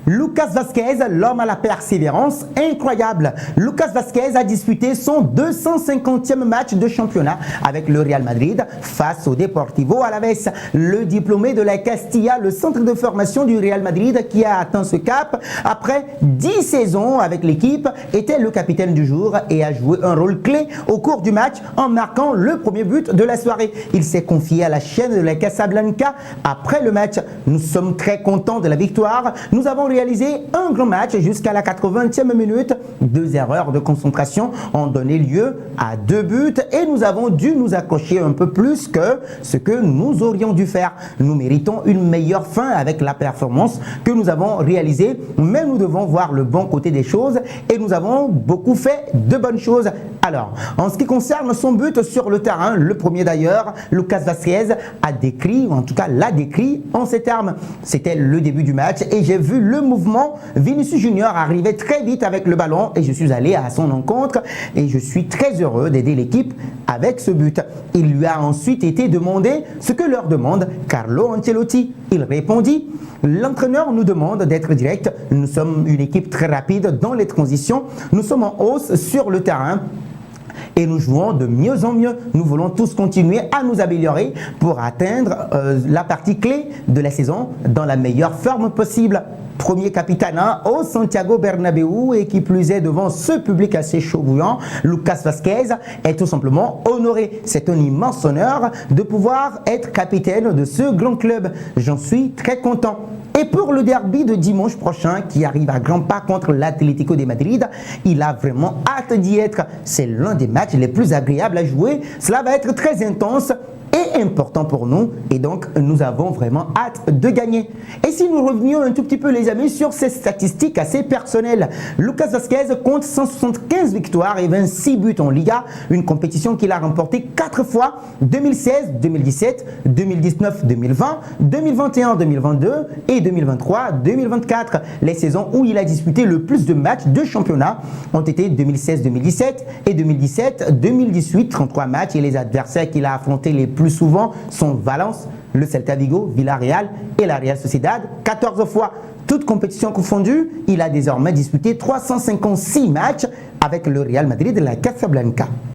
Lucas Vázquez, l'homme à la persévérance incroyable. Lucas Vázquez a disputé son 250e match de championnat avec le Real Madrid face au Deportivo Alavés. Le diplômé de la Castilla, le centre de formation du Real Madrid qui a atteint ce cap après 10 saisons avec l'équipe, était le capitaine du jour et a joué un rôle clé au cours du match en marquant le premier but de la soirée. Il s'est confié à la chaîne de la Casablanca après le match. Nous sommes très contents de la victoire. Nous avons réalisé un grand match jusqu'à la 80e minute. 2 erreurs de concentration ont donné lieu à 2 buts et nous avons dû nous accrocher un peu plus que ce que nous aurions dû faire. Nous méritons une meilleure fin avec la performance que nous avons réalisée, mais nous devons voir le bon côté des choses et nous avons beaucoup fait de bonnes choses. Alors, en ce qui concerne son but sur le terrain, le premier d'ailleurs, Lucas Vázquez a décrit, ou en tout cas l'a décrit en ces termes. C'était le début du match et j'ai vu le mouvement. Vinicius Junior arrivait très vite avec le ballon et je suis allé à son encontre et je suis très heureux d'aider l'équipe avec ce but. Il lui a ensuite été demandé ce que leur demande Carlo Ancelotti. Il répondit: l'entraîneur nous demande d'être direct. Nous sommes une équipe très rapide dans les transitions. Nous sommes en hausse sur le terrain. Et nous jouons de mieux en mieux. Nous voulons tous continuer à nous améliorer pour atteindre la partie clé de la saison dans la meilleure forme possible. Premier capitana au Santiago Bernabéu et qui plus est devant ce public assez chaud bouillant, Lucas Vázquez est tout simplement honoré. C'est un immense honneur de pouvoir être capitaine de ce grand club. J'en suis très content. Et pour le derby de dimanche prochain qui arrive à grands pas contre l'Atlético de Madrid, il a vraiment hâte d'y être. C'est l'un des matchs les plus agréables à jouer. Cela va être très intense et important pour nous et donc nous avons vraiment hâte de gagner. Et si nous revenions un tout petit peu les amis sur ces statistiques assez personnelles, Lucas Vázquez compte 175 victoires et 26 buts en Liga, une compétition qu'il a remportée 4 fois, 2016, 2017, 2019, 2020, 2021, 2022 et 2023, 2024. Les saisons où il a disputé le plus de matchs de championnat ont été 2016, 2017 et 2017, 2018, 33 matchs et les adversaires qu'il a affrontés les plus souvent sont Valence, le Celta Vigo, Villarreal et la Real Sociedad, 14 fois. Toutes compétitions confondues, il a désormais disputé 356 matchs avec le Real Madrid de la Casablanca.